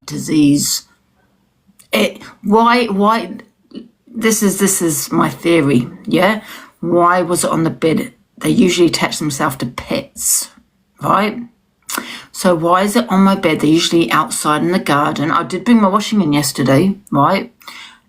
disease. Why? This is my theory, yeah? Why was it on the bed? They usually attach themselves to pets, right? So why is it on my bed? They're usually outside in the garden. I did bring my washing in yesterday, right?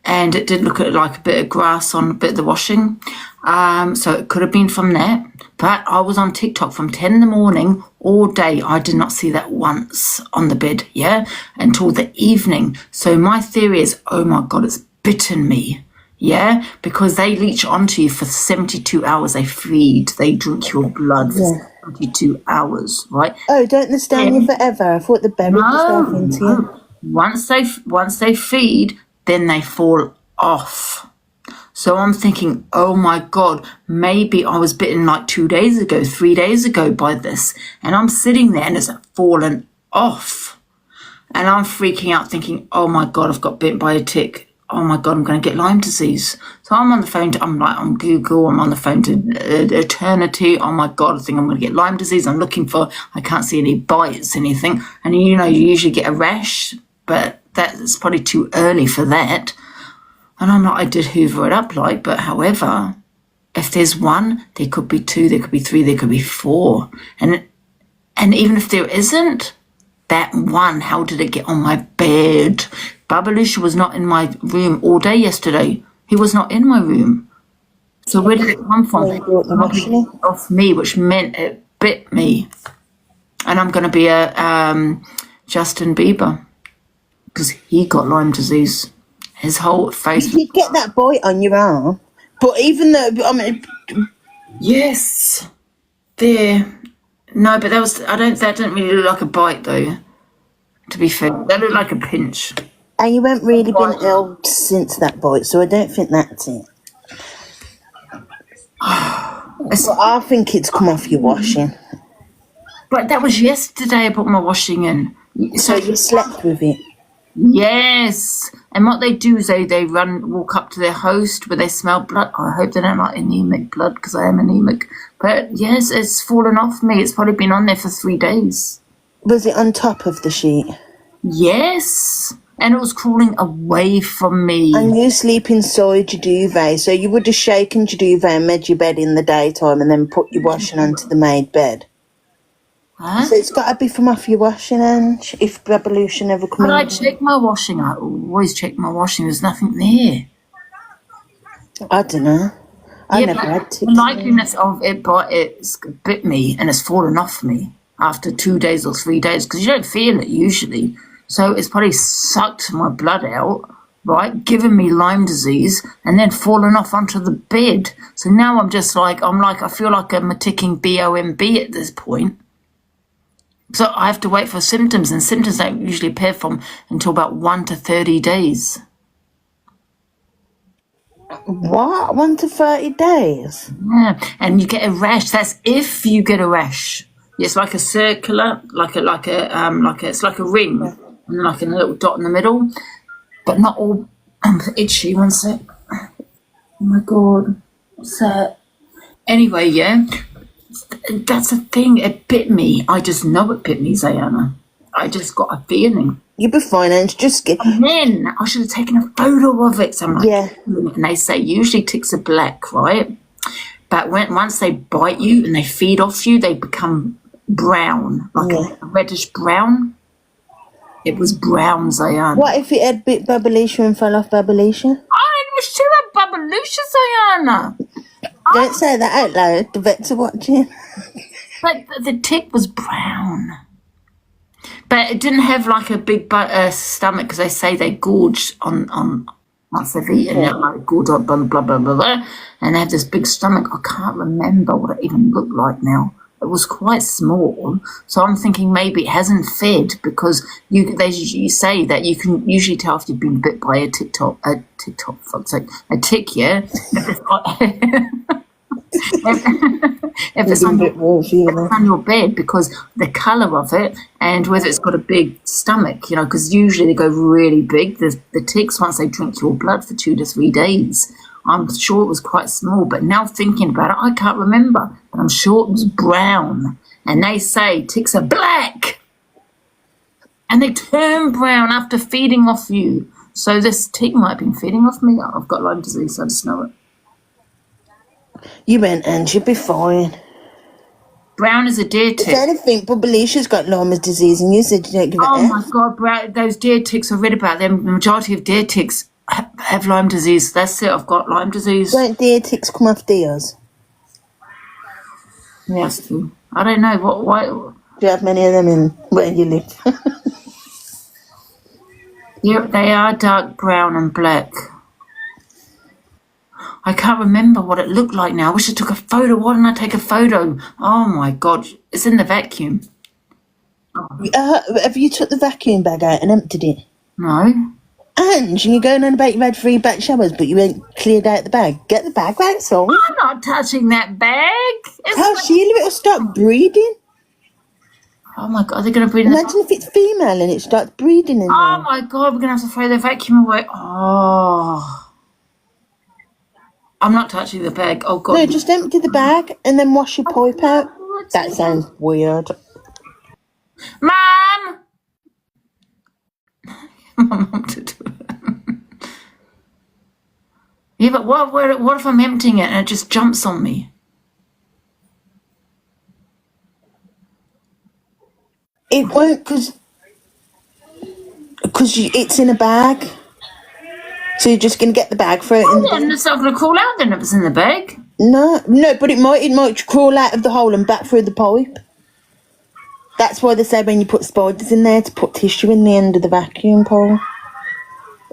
And it did look like a bit of grass on a bit of the washing. So it could have been from that. But I was on TikTok from 10 in the morning all day. I did not see that once on the bed, yeah, until the evening. So my theory is, oh my God, it's bitten me. Yeah, because they leech onto you for 72 hours. They feed, they drink your blood for 72 hours, right? Oh, don't they stay on you forever? I thought they buried themselves into you. Once they feed, then they fall off. So I'm thinking, oh my God, maybe I was bitten like 2 days ago, 3 days ago by this. And I'm sitting there and it's fallen off. And I'm freaking out thinking, oh my God, I've got bitten by a tick. Oh my God, I'm going to get Lyme disease. So I'm on the phone I'm on Google, I'm on the phone to Eternity. Oh my God, I think I'm going to get Lyme disease. I'm looking for, I can't see any bites, anything. And you usually get a rash, but that's probably too early for that. And I'm like, I did hoover it up but however, if there's one, there could be two, there could be three, there could be four. And even if there isn't, that one, how did it get on my bed? Babalusha was not in my room all day yesterday. He was not in my room. So where did it come from? It off me, which meant it bit me. And I'm going to be a Justin Bieber because he got Lyme disease. His whole face. You get that bite on your arm, but even though yes, there. No, but that didn't really look like a bite though. To be fair, that looked like a pinch. And you haven't really been ill since that bite, so I don't think that's it. But I think it's come off your washing. But that was yesterday I put my washing in. So you slept with it? Yes. And what they do is they walk up to their host where they smell blood. I hope they don't like anemic blood because I am anemic. But yes, it's fallen off me. It's probably been on there for 3 days. Was it on top of the sheet? Yes. And it was crawling away from me. And you sleep inside your duvet, so you would have shaken your duvet and made your bed in the daytime and then put your washing onto the made bed. Huh? So it's got to be from off your washing, Ange, if revolution ever comes. But I check my washing. I always check my washing. There's nothing there. I don't know. I never had to. The likeliness of it, but it's bit me and it's fallen off me after 2 days or 3 days because you don't feel it usually. So it's probably sucked my blood out, right, given me Lyme disease, and then fallen off onto the bed. So now I'm just I feel like I'm a ticking BOMB at this point. So I have to wait for symptoms, and symptoms don't usually appear until about 1 to 30 days. What? 1 to 30 days? Yeah, and you get a rash. That's if you get a rash. It's like a circular, it's like a ring. And like a little dot in the middle, but not all itchy. One sec. Oh my God, what's that? Anyway, yeah, that's the thing. It bit me. I just know it bit me, Zayana. I just got a feeling. You'll be fine, and just get. And then I should have taken a photo of it. So I'm like, yeah. And they say usually ticks are black, right? But once they bite you and they feed off you, they become brown, like a reddish brown. It was brown, Zayana. What if it had bit Babalusha and fell off Babalusha? I was sure of Babalusha, Zayana. Don't say that out loud. The vets are watching. But the tick was brown. But it didn't have like a big stomach because they say they gorge on once they've eaten it, like gorge on blah, blah, blah, blah, blah. And they have this big stomach. I can't remember what it even looked like now. It was quite small, so I'm thinking maybe it hasn't fed because you say that you can usually tell if you've been bit by a tick, yeah. If it's on your bed because the colour of it and whether it's got a big stomach, because usually they go really big. The ticks, once they drink your blood for 2 to 3 days, I'm sure it was quite small, but now thinking about it, I can't remember. But I'm sure it was brown. And they say ticks are black. and they turn brown after feeding off you. So this tick might have been feeding off me. I've got Lyme disease, I just know it. You went, and you'll be fine. Brown is a deer If tick. anything, Bubblicia's got Lyme disease, and you said you don't give a Oh F. my God, brown, those deer ticks, I read about them. The majority of deer ticks have Lyme disease. That's it, I've got Lyme disease. Don't deer ticks come off deers? Yes, I don't know. Why? Do you have many of them in where you live? Yeah, they are dark brown and black. I can't remember what it looked like now. I wish I took a photo. Why didn't I take a photo? Oh my God, it's in the vacuum. Have you took the vacuum bag out and emptied it? No. And you're going on about you had 3 back showers, but you ain't cleared out the bag. Get the bag out, sorry. I'm not touching that bag. How Sheila, it'll start breeding. Oh my God, are they going to breed in Imagine if it's female and it starts breeding in Oh there. my God, we're going to have to throw the vacuum away. Oh. I'm not touching the bag. Oh God. No, just empty the bag and then wash your pipe out. That sounds weird. Mum! My mum to do it. Yeah, but what if I'm emptying it and it just jumps on me? It won't, because it's in a bag. So you're just going to get the bag for it. And it's not going to crawl out then if it's in the bag. No, but it might crawl out of the hole and back through the pipe. That's why they say when you put spiders in there to put tissue in the end of the vacuum pole.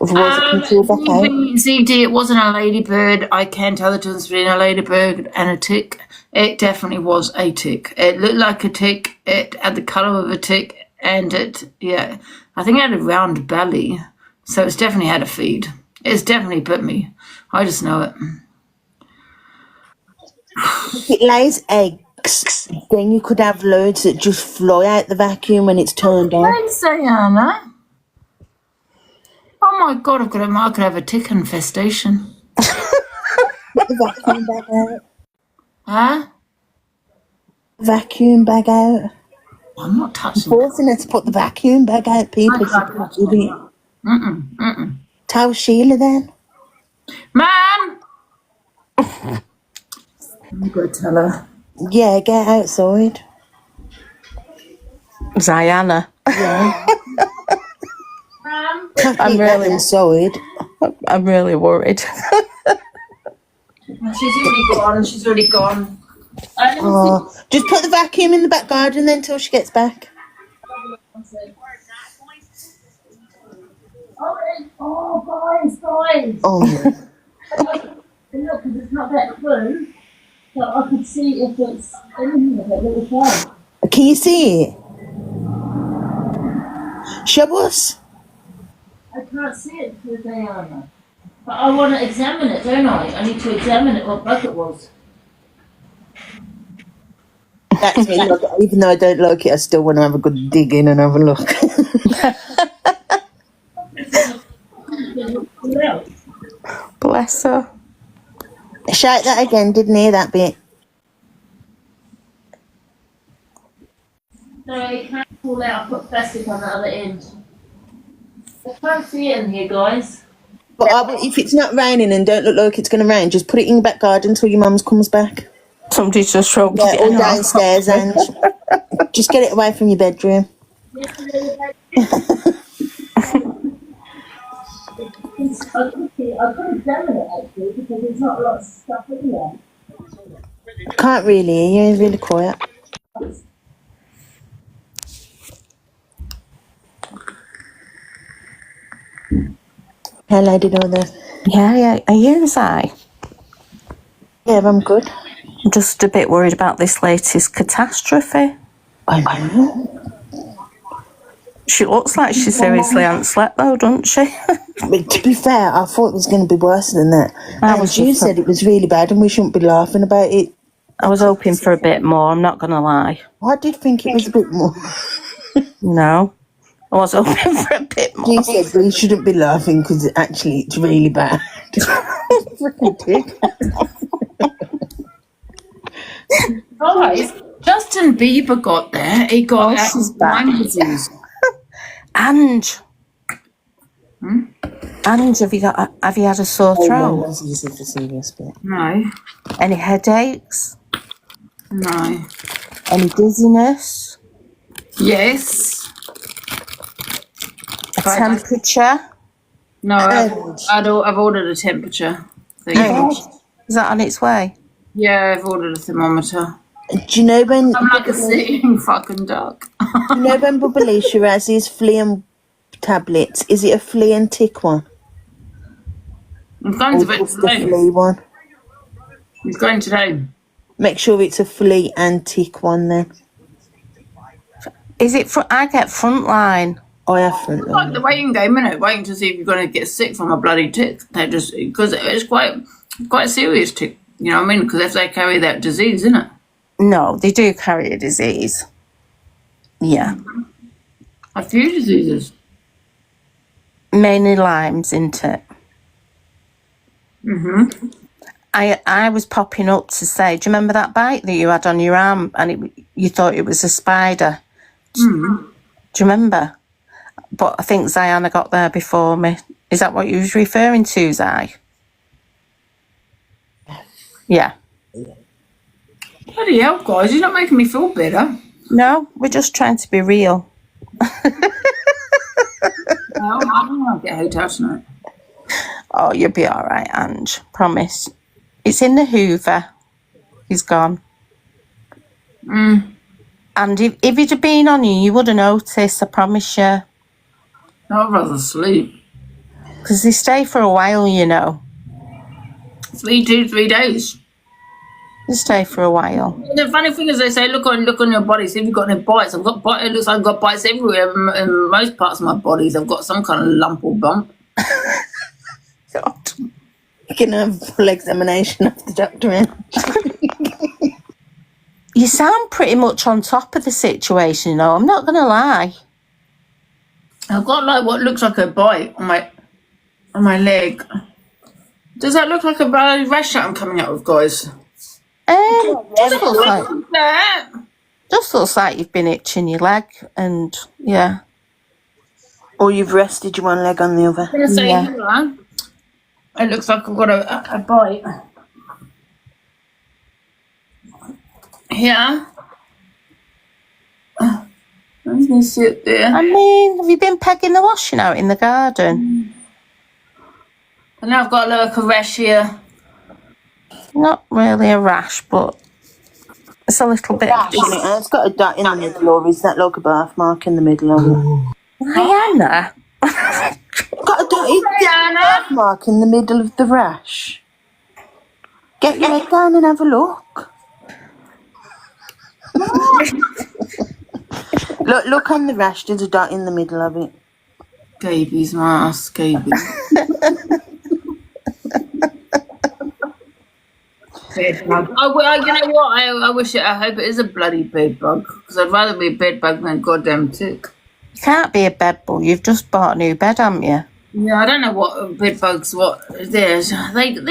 Otherwise it can crawl back out. ZD, it wasn't a ladybird. I can tell the difference between a ladybird and a tick. It definitely was a tick. It looked like a tick. It had the colour of a tick. And I think it had a round belly. So it's definitely had a feed. It's definitely bit me. I just know it. If it lays eggs, then you could have loads that just fly out the vacuum when it's turned on. Thanks, Diana. Oh my God, I could have a tick infestation. Put the vacuum bag out. Huh? Vacuum bag out. I'm not touching Forcing her to put the vacuum bag out, people. Tell Sheila then. Mum! I'm going to tell her. Yeah, get outside. Ziana. Yeah. I'm really inside. I'm really worried. She's already gone. Oh, just put the vacuum in the back garden then till she gets back. Guys. Oh, Look, because it's not that close, so I could see if it's anything of that little flower. can you see it? Show us. I can't see it through Diana. But I want to examine it, don't I? I need to examine it, what bug it was. That's me. Look, even though I don't like it, I still want to have a good dig in and have a look. Bless her. Shout that again. Didn't hear that bit. No, it can't pull out. Put plastic on the other end. I can't see it in here, guys. But if it's not raining and don't look like it's going to rain, just put it in the back garden until your mum's comes back. Somebody's just thrown Yeah, it or in. downstairs, and just get it away from your bedroom. I could examine it actually because there's not a lot of stuff in there. I can't really hear you. You're really quiet. Hello, did all the... Yeah. Are you, Zai? Yeah, I'm good. I'm just a bit worried about this latest catastrophe. I know. She looks like she seriously hasn't slept though, doesn't she? But to be fair, I thought it was going to be worse than that. was And you just- said it was really bad and we shouldn't be laughing about it. I was hoping for a bit more, I'm not going to lie. I did think it was a bit more. No. I was hoping for a bit more. You said we shouldn't be laughing because actually it's really bad. Freaking dick. Guys, Justin Bieber got there. He got she's Lyme disease. Ange. Ange, have you had a sore throat? That's easy for serious bit. No. Any headaches? No. Any dizziness? Yes. A temperature? No, I've ordered a temperature thing. Ange, is that on its way? Yeah, I've ordered a thermometer. Do you know when? I'm like a sitting fucking duck. You know when Bubbleisha has his flea and tablets? Is it a flea and tick one? I'm going Or to bed just the today. flea one? He's going today. Make sure it's a flea and tick one then. Is it I get Frontline. I have front It's like the waiting game, isn't it? Waiting to see if you're going to get sick from a bloody tick. They just because it's quite a serious tick. You know what I mean? Because if they carry that disease, isn't it? No, they do carry a disease. Yeah. A few diseases. Mainly Lyme's, isn't it? I was popping up to say, do you remember that bite that you had on your arm and you thought it was a spider? Do you remember? But I think Ziana got there before me. Is that what you was referring to, Zai? Yeah. Bloody hell, guys! You're not making me feel better. No, we're just trying to be real. No, I don't want to get a hotel tonight. Oh, you'll be all right, Ange. Promise. It's in the Hoover. He's gone. And if it had been on you, you would have noticed, I promise you. I'd rather sleep. Because they stay for a while, you know. 3 days. They stay for a while. The funny thing is, they say, look on your body, see if you've got any bites. I've got bites. It looks like I've got bites everywhere. In most parts of my body, I've got some kind of lump or bump. God. You can have a full examination of the doctor in. You sound pretty much on top of the situation, you know. I'm not going to lie. I've got like what looks like a bite on my leg. Does that look like a rash that I'm coming out with, guys? Just looks like you've been itching your leg, and yeah. Or you've rested your one leg on the other. I'm gonna say Yeah. here, it looks like I've got a bite. Here. I'm just gonna sit there. I mean, have you been pegging the washing out in the garden? And now I've got like a rash here. Not really a rash, but it's a little bit. It's got a dot in the middle, or is that like a birthmark in the middle of it? Diana. Got a dot birthmark in the middle of the rash. Get your head down and have a look. Look on the rash, there's a dot in the middle of it. Scabies, my ass, scabies. Bed bug. You know what? I wish I hope it is a bloody bed bug, because I'd rather be a bed bug than a goddamn tick. You can't be a bed bug. You've just bought a new bed, haven't you? Yeah, I don't know what bed bugs. What they're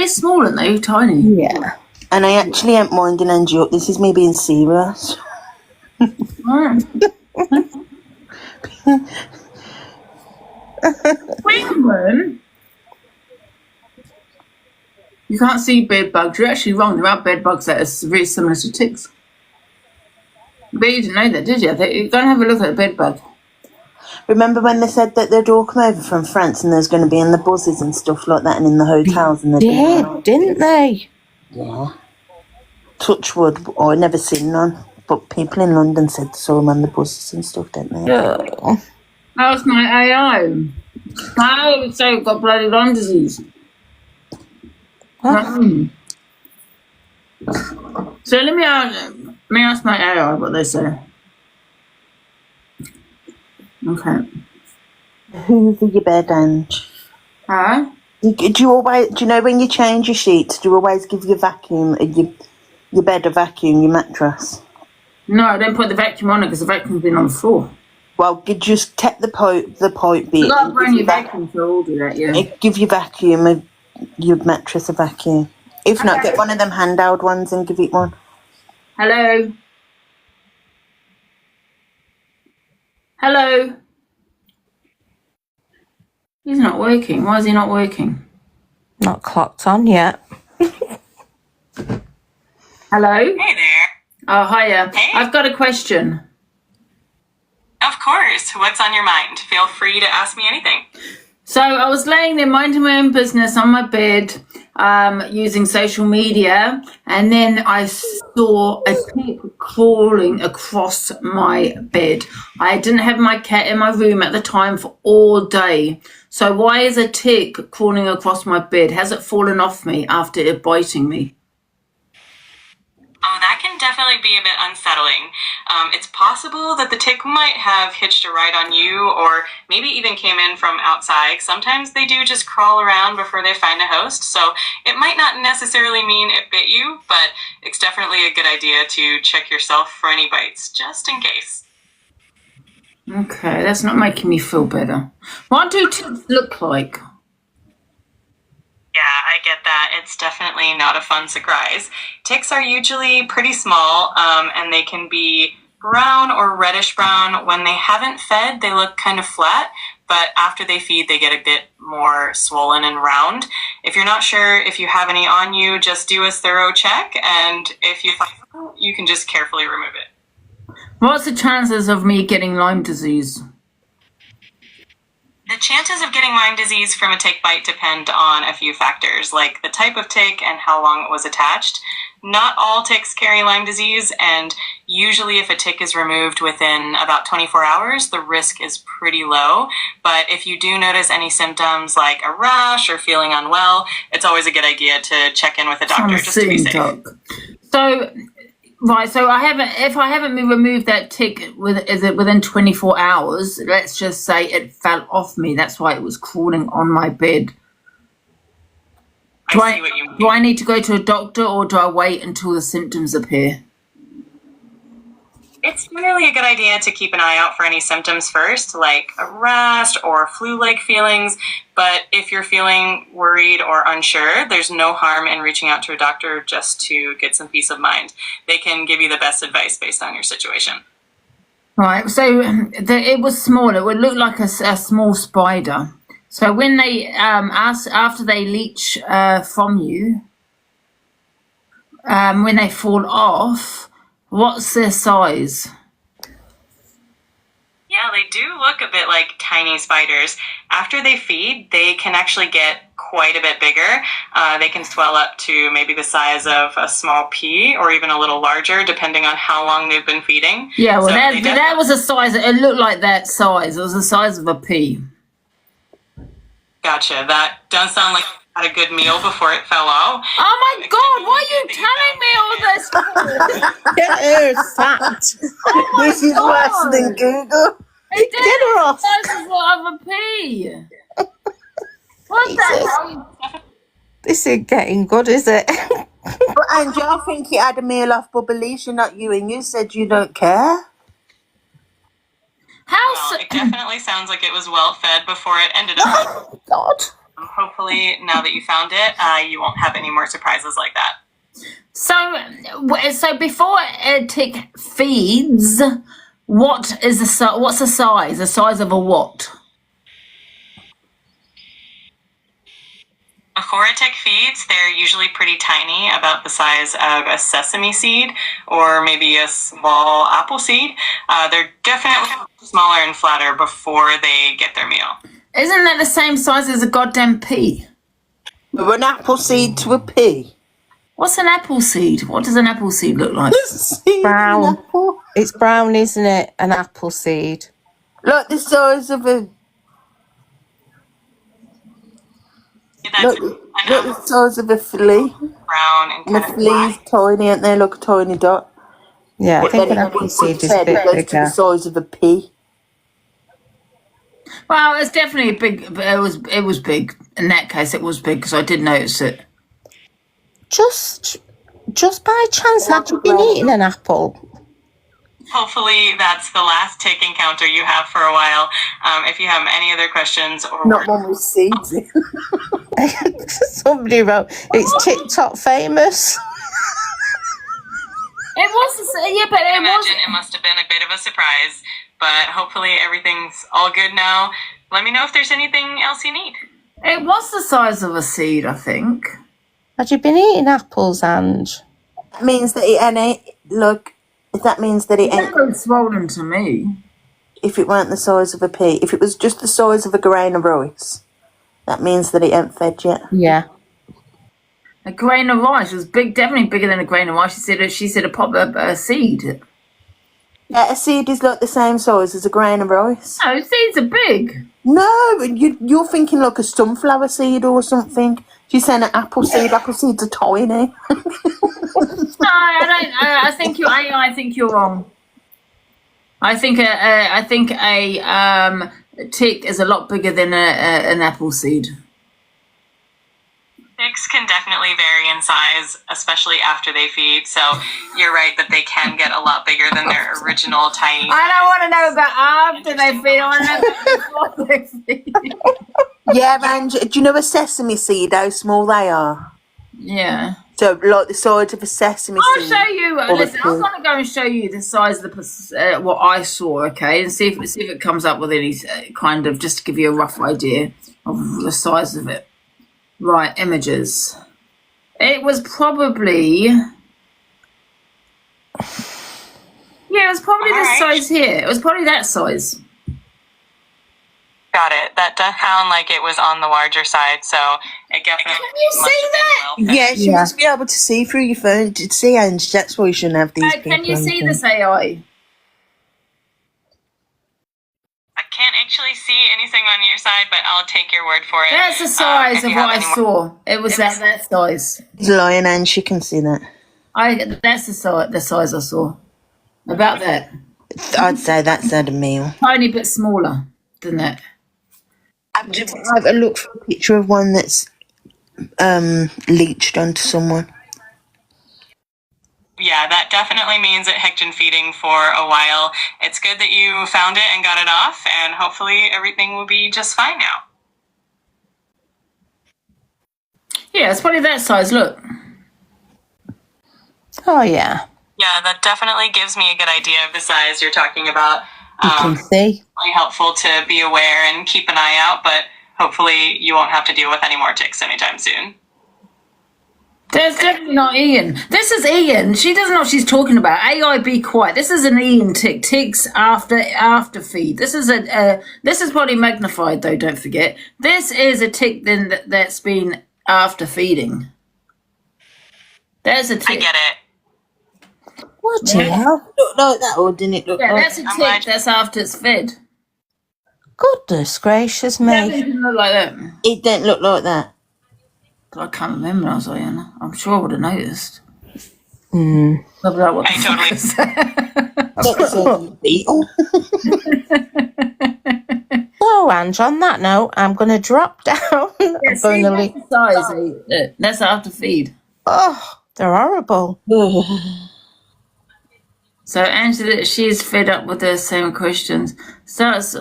small, aren't they? Tiny. Yeah. And I actually ain't minding Angie up. This is me being serious. Penguin. You can't see bed bugs. You're actually wrong. There are bed bugs that are very similar to ticks. But you didn't know that, did you? You're going to have a look at a bed bug. Remember when they said that they'd all come over from France and there's going to be in the buses and stuff like that and in the hotels? And Didn't they? Yeah. Touch wood, I never seen none. But people in London said they saw them on the buses and stuff, didn't they? Oh. How's my AI? I would say I've got bloody Lyme disease. So let me ask my AI what they say. Okay. Hoover your bed, Ange. Huh? Do you know when you change your sheets, do you always give your vacuum, your bed a vacuum, your mattress? No, I don't put the vacuum on it because the vacuum's been on the floor. Well, you just take the pipe bit. I've got a brand new vacuum, so I'll do that, yeah. Give your vacuum, your mattress a vacuum. If not, get one of them handheld ones and give it one. Hello? Hello? He's not working. Why is he not working? Not clocked on yet. Hello? Hey there. Oh, hiya. Hey. I've got a question. Of course. What's on your mind? Feel free to ask me anything. So I was laying there minding my own business on my bed, using social media, and then I saw a tick crawling across my bed. I didn't have my cat in my room at the time for all day. So why is a tick crawling across my bed? Has it fallen off me after it biting me? Oh, that can definitely be a bit unsettling. It's possible that the tick might have hitched a ride on you, or maybe even came in from outside. Sometimes they do just crawl around before they find a host, so it might not necessarily mean it bit you, but it's definitely a good idea to check yourself for any bites, just in case. Okay, that's not making me feel better. What do ticks look like? Yeah, I get that. It's definitely not a fun surprise. Ticks are usually pretty small, and they can be brown or reddish brown. When they haven't fed, they look kind of flat, but after they feed, they get a bit more swollen and round. If you're not sure if you have any on you, just do a thorough check, and if you find them, you can just carefully remove it. What's the chances of me getting Lyme disease? The chances of getting Lyme disease from a tick bite depend on a few factors, like the type of tick and how long it was attached. Not all ticks carry Lyme disease, and usually if a tick is removed within about 24 hours, the risk is pretty low. But if you do notice any symptoms like a rash or feeling unwell, it's always a good idea to check in with a doctor just to be safe. So, right, so if I haven't removed that tick, is it within 24 hours? Let's just say it fell off me. That's why it was crawling on my bed. I see what you mean. Do I need to go to a doctor, or do I wait until the symptoms appear? It's really a good idea to keep an eye out for any symptoms first, like a rash or flu-like feelings. But if you're feeling worried or unsure, there's no harm in reaching out to a doctor just to get some peace of mind. They can give you the best advice based on your situation. Right, so it was small. It would look like a small spider. So when they after they leach from you, when they fall off, what's their size? Yeah, they do look a bit like tiny spiders. After they feed, they can actually get quite a bit bigger. They can swell up to maybe the size of a small pea, or even a little larger, depending on how long they've been feeding. Yeah, well, So that was a size. It looked like that size. It was the size of a pea. Gotcha. That does sound like you had a good meal before it fell off. Oh my God! Why are you telling me all this? Get her sacked. This is worse than Google. It did. Get her off. The size of a pea. What the hell? This is getting good, is it? But Angie, I think you had a meal off Bubbly's. You're not you, and you said you don't care. Well, it definitely sounds like it was well fed before it ended up. Oh, God. Hopefully, now that you found it, you won't have any more surprises like that. So before a tick feeds, what's the size? The size of a what? Before a tick feeds, they're usually pretty tiny, about the size of a sesame seed or maybe a small apple seed. They're definitely smaller and flatter before they get their meal. Isn't that the same size as a goddamn pea? From an apple seed to a pea. What's an apple seed? What does an apple seed look like? Brown. It's brown, isn't it? An apple seed. Like the size of a... That's Look the size of a flea. brown and And the kind of flea's tiny, aren't they? Like a tiny dot. Yeah, I But think then an it apple goes seed is a it bit goes to the bigger. size of a pea. Well, it's definitely big. It was big. In that case, it was big because I did notice it. Just by chance, had you been eating an apple? Hopefully that's the last tick encounter you have for a while. If you have any other questions or Not one with seeds in. Somebody wrote, it's TikTok famous. It was, yeah, but it was. imagine it must have been a bit of a surprise, but hopefully everything's all good now. let me know if there's anything else you need. It was the size of a seed, I think. Had you been eating apples, Ange? That means that it ain't, look, that means that it It ain't, looked swollen to me. if it weren't the size of a pea, if it was just the size of a grain of rice, that means that it ain't fed yet. Yeah. A grain of rice was big, definitely bigger than a grain of rice. She said a seed. Yeah, a seed is like the same size as a grain of rice. No, seeds are big. No, you're thinking like a sunflower seed or something. She's saying an apple seed. Apple seeds are tiny. No, I don't. I think you're wrong. I think a tick is a lot bigger than an apple seed. Ticks can definitely vary in size, especially after they feed. So you're right that they can get a lot bigger than their original tiny. I don't want to know about after they feed. I want to know about before they feed. Yeah, man. Do you know a sesame seed, how small they are? Yeah. So, like the size of a sesame I'll seed. show you. Listen, I'm going to go and show you the size of the what I saw, okay, and see if it comes up with any kind of, just to give you a rough idea of the size of it. Right, images. It was probably, yeah, it was probably All this right. size here. It was probably that size. Got it. That does sound like it was on the larger side, so it definitely. Can you must see have been that? well fed. Yeah, she Yeah. must be able to see through your phone. To see, Ange, that's why you shouldn't have these people. Can you on see your this phone. AI? I can't actually see anything on your side, but I'll take your word for it. That's the size If of you what have I any more- saw. It was that size. He's lying, Ange. She can see that. That's the size I saw. About that. I'd say that's had a meal. Tiny bit smaller than that. Have a look for a picture of one that's leached onto someone. Yeah, that definitely means it had been feeding for a while. It's good that you found it and got it off, and hopefully everything will be just fine now. Yeah, it's probably that size. Look. Oh, yeah. Yeah, that definitely gives me a good idea of the size you're talking about. You can see. Really helpful to be aware and keep an eye out, but hopefully you won't have to deal with any more ticks anytime soon. There's definitely not Ian. This is Ian. She doesn't know what she's talking about. AI, be quiet. This is an Ian tick. Ticks after feed. This is this is probably magnified though. Don't forget. This is a tick then that's been after feeding. There's a tick. I get it. What the hell? Look like that, or didn't it look Yeah, like that's a I'm glad- tick. That's after it's fed. Goodness gracious Yeah, it me. didn't look like that. It didn't look like that. I can't remember. I was like, I'm sure I would have noticed. Mm. I'd be like, what I the totally- fuck is that? That's a beetle. So, Ange, on that note, I'm going to drop down. I'm Yeah, going see, to that's the size. That's after feed. Oh, they're horrible. So Angela, she's fed up with the same questions. Starts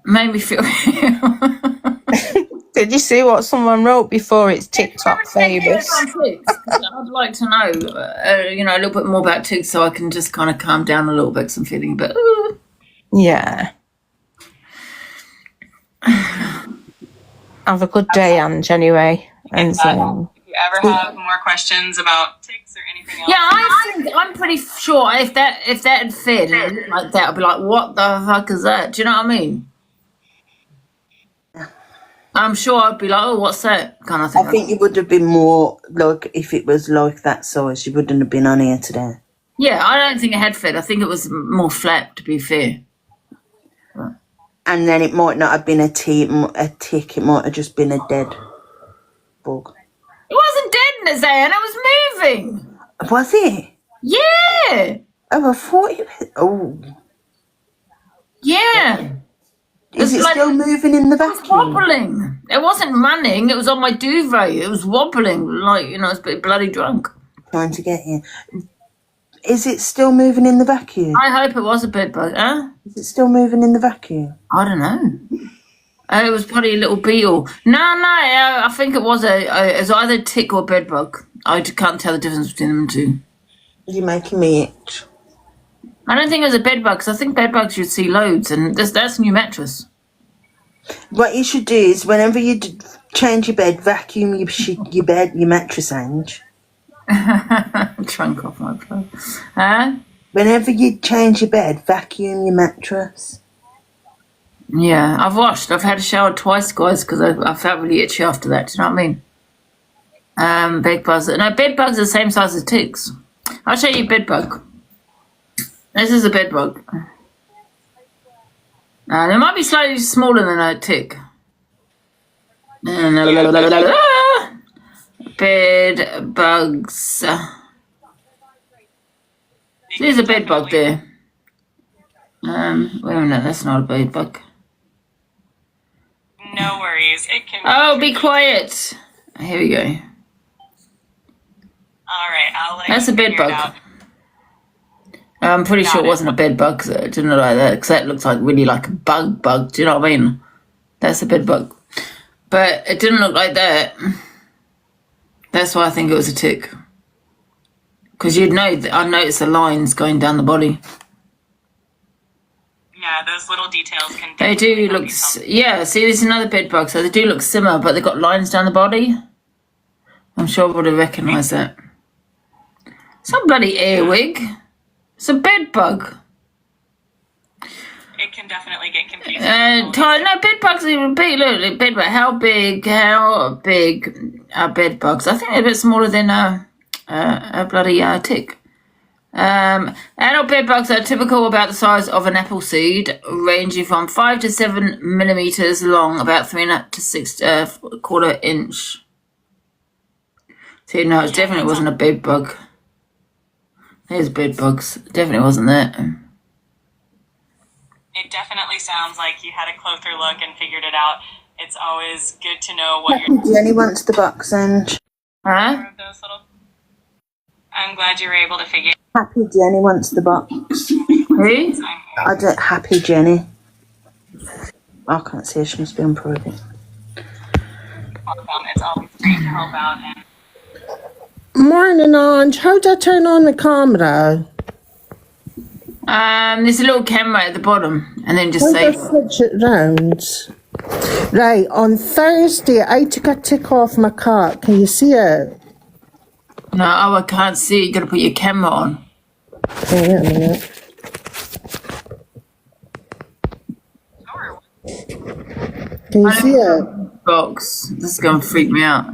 made me feel. Did you see what someone wrote before it's TikTok famous? I'd like to know, a little bit more about ticks, so I can just kind of calm down a little bit. Cause I'm feeling a bit. Yeah. Have a good day, Ange, anyway. And If you ever have more questions about ticks or anything else, Yeah, I'm pretty sure if that had fed and it looked like that, I'd be like, what the fuck is that? Do you know what I mean? I'm sure I'd be like, oh, what's that kind of thing. I think you would have been more like, if it was like that size, you wouldn't have been on here today. Yeah, I don't think it had fed. I think it was more flat, to be fair. And then it might not have been a tick, it might have just been a dead bug. It wasn't dead, Nazan. It was moving. Was it? Yeah. Oh, I thought it was. Oh. Yeah. Is it like- still moving in the It was vacuum? wobbling. It wasn't running. It was on my duvet. It was wobbling, like, it's a bit bloody drunk. Trying to get here. Is it still moving in the vacuum? I hope it was a bed bug, huh? Is it still moving in the vacuum? I don't know. It was probably a little beetle. No, I think it was it was either a tick or a bed bug. I can't tell the difference between them two. You're making me itch. I don't think it was a bed bug, because I think bed bugs you'd see loads, and that's a new mattress. What you should do is whenever you change your bed, vacuum your bed, your mattress, Ange. Trunk off my plug. Huh? Whenever you change your bed, vacuum your mattress. Yeah, I've had a shower twice, guys, because I felt really itchy after that. Do you know what I mean? Bed bugs. No, bed bugs are the same size as ticks. I'll show you a bed bug. This is a bed bug. They might be slightly smaller than a tick. Bed bugs. There's a bed bug there. Wait a minute, that's not a bed bug. No worries. It can. Oh, be quiet. Here we go. All right, I'll let That's you a bed figure it bug. out. I'm pretty Got sure it it. wasn't a bed bug, because it didn't look like that, because that looks like really like a bug. Do you know what I mean? That's a bed bug. But it didn't look like that. That's why I think it was a tick. Because you'd know, I noticed the lines going down the body. Yeah, those little details can. They do look, yeah, see, there's another bed bug, so they do look similar, but they've got lines down the body. I'm sure I would have recognised that. It's not bloody earwig. It's a bed bug. It can definitely get confusing. No, bed bugs are big. Look, bed bug. How big are bed bugs? I think they're a bit smaller than a bloody tick. Adult bed bugs are typical, about the size of an apple seed, ranging from 5 to 7 millimeters long, about 3.5 to 6.25 inch. See, no, it definitely wasn't a bed bug. There's bed bugs. Definitely wasn't that. It definitely sounds like you had a closer look and figured it out. It's always good to know what you're. Jenny wants the box, Ange. Huh? Those little. I'm glad you were able to figure. Happy Jenny wants the box. Who? Happy Jenny. I can't see her, she must be on private. It's always great to help out. And Morning, Ange. How do I turn on the camera? There's a little camera at the bottom, and then just How do I say. switch it round? Right, on Thursday, I took a tick off my cat. Can you see it? No, I can't see it. You gotta put your camera on. Oh, wait a minute. Can you see it? Box. This is gonna freak me out.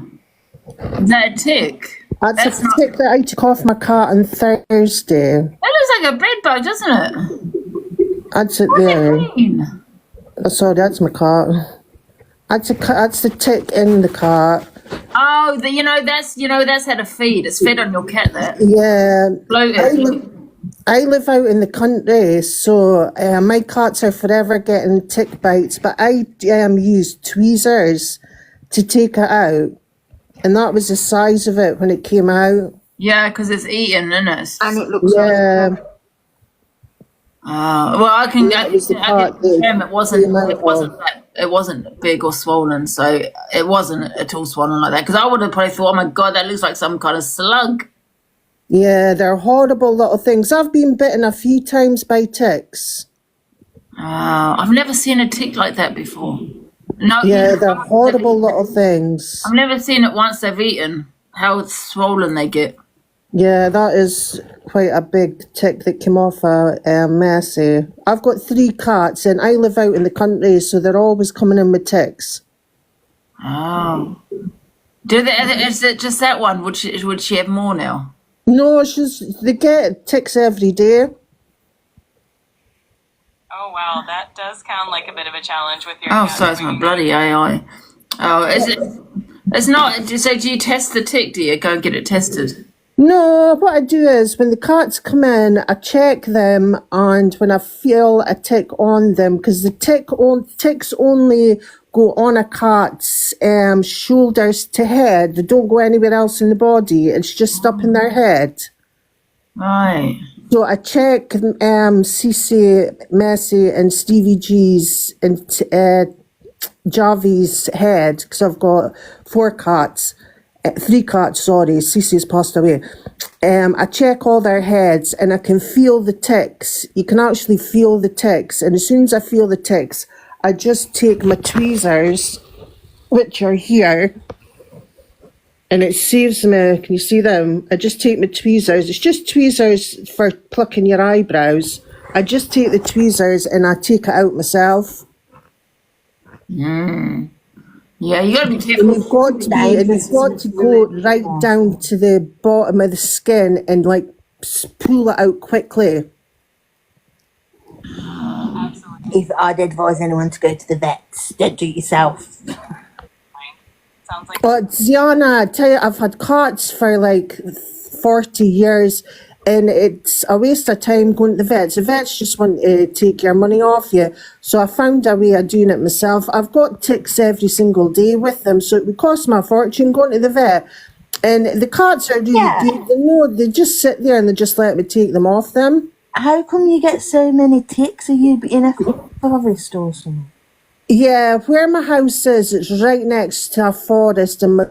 Is that a tick? That's That's a not- tick that I took off my cat on Thursday. That looks like a bed bug, doesn't it? That's it What does there. it mean? Oh, sorry, that's my cat. That's the tick in the cat. Oh, that's how to feed. It's fed on your cat. That Yeah. floated. I live out in the country, so my cats are forever getting tick bites, but I use tweezers to take it out, and that was the size of it when it came out. Yeah, because it's eaten, isn't it? And it looks Yeah, Well, I can was the part that confirm came out it wasn't big or swollen, so it wasn't at all swollen like that. Because I would have probably thought, oh my god, that looks like some kind of slug. yeah, they're horrible little things. I've been bitten a few times by ticks. I've never seen a tick like that before. No, Yeah, they're horrible little things. I've never seen it once they've eaten. How swollen they get. Yeah, that is quite a big tick that came off Messi. I've got 3 cats, and I live out in the country, so they're always coming in with ticks. Oh. Is it just that one? Would she have more now? No, they get ticks every day. oh wow, that does sound like a bit of a challenge with your. Oh, cat so it's my bringing bloody AI. Oh, is it? It's not. So do you test the tick? Do you go and get it tested? No, what I do is when the cats come in, I check them, and when I feel a tick on them, because the ticks only go on a cat's shoulders to head. They don't go anywhere else in the body. It's just up in their head. Right. So I check Cece, Messi, and Stevie G's and Javi's head, because I've got 4 cats. 3 cats, sorry, Cece's passed away. I check all their heads, and I can feel the ticks. You can actually feel the ticks, and as soon as I feel the ticks, I just take my tweezers, which are here, and it saves me. Can you see them? I just take my tweezers. It's just tweezers for plucking your eyebrows. I just take the tweezers and I take it out myself. Yeah, you gotta be And careful. you've got to be, and you've got to go right down to the bottom of the skin and like pull it out quickly. If I'd advise anyone to go to the vets, don't do it yourself. Sounds like But Ziana, I tell you, I've had cats for like 40 years, and it's a waste of time going to the vets. The vets just want to take your money off you. So I found a way of doing it myself. I've got ticks every single day with them, so it would cost me a fortune going to the vet. And the cats are really good. They know, they just sit there and they just let me take them off them. How come you get so many ticks? Are you in a forest or something? Yeah, where my house is, it's right next to a forest, and my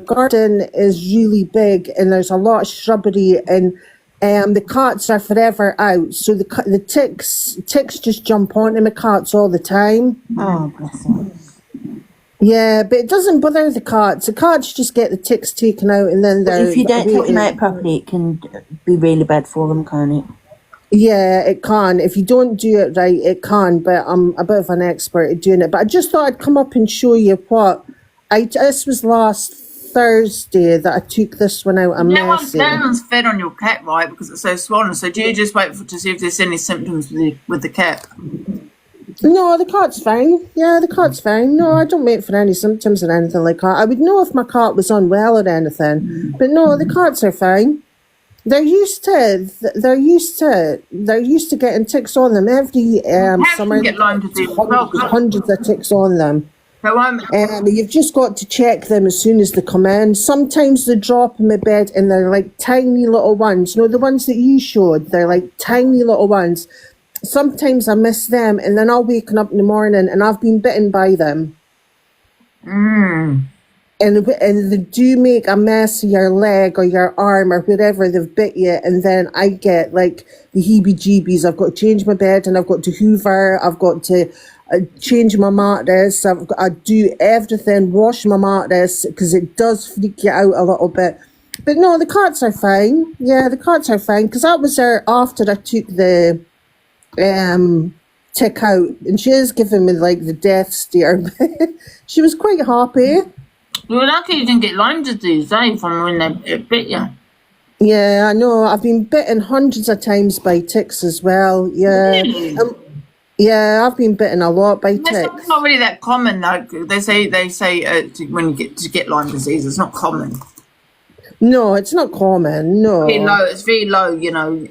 garden is really big, and there's a lot of shrubbery, and the cats are forever out. So the ticks just jump onto my cats all the time. Oh, bless them. Yeah, but it doesn't bother the cats. The cats just get the ticks taken out, and then they're. If you don't take them out properly, it can be really bad for them, can't it? Yeah, it can. If you don't do it right, it can. But I'm a bit of an expert at doing it. But I just thought I'd come up and show you what this was last Thursday that I took this one out of Mercy. That one's fed on your cat, right? Because it's so swollen. So do you just wait to see if there's any symptoms with the cat? No, the cat's fine. Yeah, the cat's fine. No, I don't wait for any symptoms or anything like that. I would know if my cat was unwell or anything. But no, the cats are fine. They're used to getting ticks on them every summer. Get Lyme disease. Hundreds of ticks on them. So You've just got to check them as soon as they come in. Sometimes they drop in my bed and they're like tiny little ones. You know, the ones that you showed, they're like tiny little ones. Sometimes I miss them, and then I'll wake up in the morning and I've been bitten by them. And they do make a mess of your leg or your arm or wherever they've bit you, and then I get like the heebie-jeebies. I've got to change my bed, and I've got to hoover, I've got to change my mattress, I do everything, wash my mattress, because it does freak you out a little bit. But no, the cats are fine. Yeah, the cats are fine, because that was there after I took the tick out, and she is giving me like the death stare. She was quite happy. you're lucky you didn't get Lyme disease, from when it bit you. Yeah, I know. I've been bitten hundreds of times by ticks as well. Yeah. Really? Yeah, I've been bitten a lot by It's ticks. not really that common, though. They say when you get Lyme disease, it's not common. No, it's not common. No. It's very low,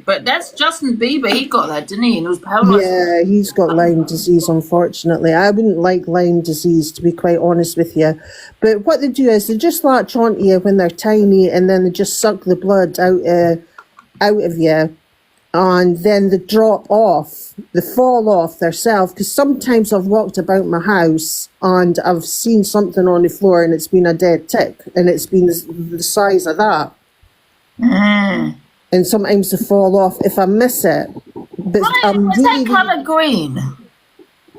But that's Justin Bieber. He got that, didn't he? And it was paralyzed. Yeah, he's got Lyme disease, unfortunately. I wouldn't like Lyme disease, to be quite honest with you. But what they do is they just latch onto you when they're tiny, and then they just suck the blood out of you. And then they drop off, they fall off themselves. Because sometimes I've walked about my house and I've seen something on the floor and it's been a dead tick, and it's been the size of that. And sometimes they fall off if I miss it. But What's that colour green?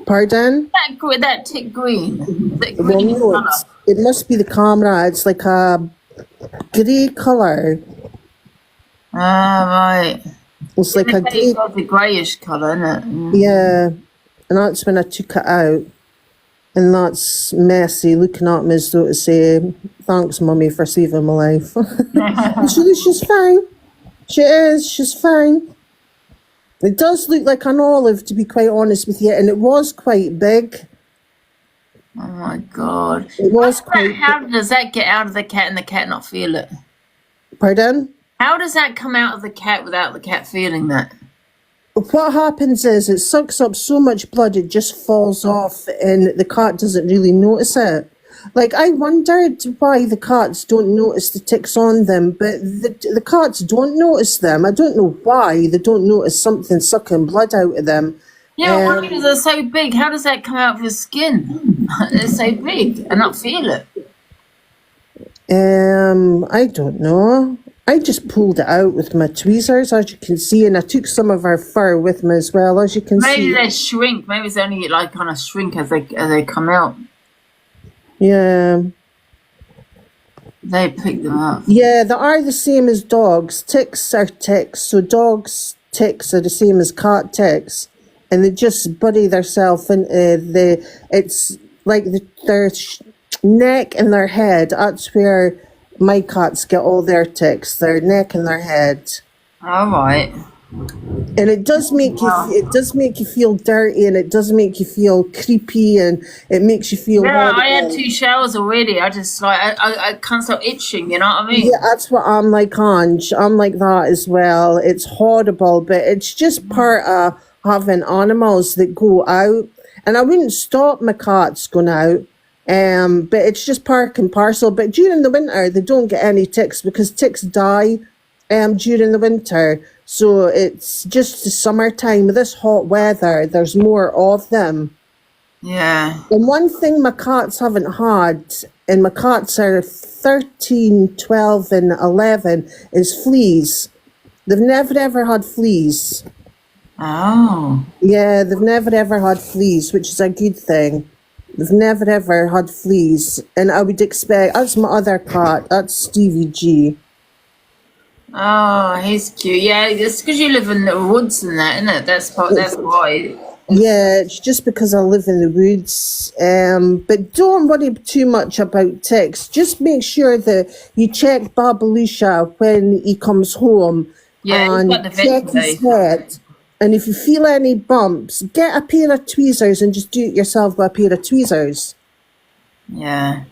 Pardon? That tick green. That Well, green no, colour. it must be the camera. It's like a grey colour. Right. It's like a It's grey. got the greyish colour, isn't it? Yeah, and that's when I took it out, and that's Mercy looking at me as though to say, "Thanks, Mummy, for saving my life." She's fine. She is. She's fine. It does look like an olive, to be quite honest with you, and it was quite big. Oh my God. It was quite. How does that get out of the cat and the cat not feel it? Pardon? How does that come out of the cat without the cat feeling that? What happens is it sucks up so much blood it just falls off, and the cat doesn't really notice it. Like, I wondered why the cats don't notice the ticks on them, but the cats don't notice them. I don't know why they don't notice something sucking blood out of them. Yeah, because they're so big. How does that come out of your skin? They're so big and not feel it. I don't know. I just pulled it out with my tweezers, as you can see, and I took some of our fur with me as well, as you can Maybe see. they shrink. Maybe it's only like kind of shrink as they come out. Yeah. They pick them up. Yeah, they are the same as dogs. Ticks are ticks. So dogs' ticks are the same as cat ticks. And they just bury themselves in it's like their neck and their head. That's where my cats get all their ticks, their neck and their head. All right. And it does make you feel dirty, and it does make you feel creepy, and it makes you feel Yeah, I had horrible. 2 showers already. I just I can't stop itching. You know what I mean? Yeah, that's what I'm like, Ange. I'm like that as well. It's horrible, but it's just part of having animals that go out. And I wouldn't stop my cats going out, but it's just part and parcel. But during the winter, they don't get any ticks because ticks die during the winter. So it's just the summertime. With this hot weather, there's more of them. Yeah. And one thing my cats haven't had, and my cats are 13, 12 and 11, is fleas. They've never ever had fleas. Oh. Yeah, they've never ever had fleas, which is a good thing. They've never ever had fleas. And I would expect, that's my other cat, that's Stevie G. Oh, he's cute. Yeah, it's because you live in the woods and that, isn't it? That's why. Yeah, it's just because I live in the woods. But don't worry too much about ticks. Just make sure that you check Babalusha when he comes home. Yeah, and he's got the check vet his today. head. And if you feel any bumps, get a pair of tweezers and just do it yourself with a pair of tweezers. Yeah.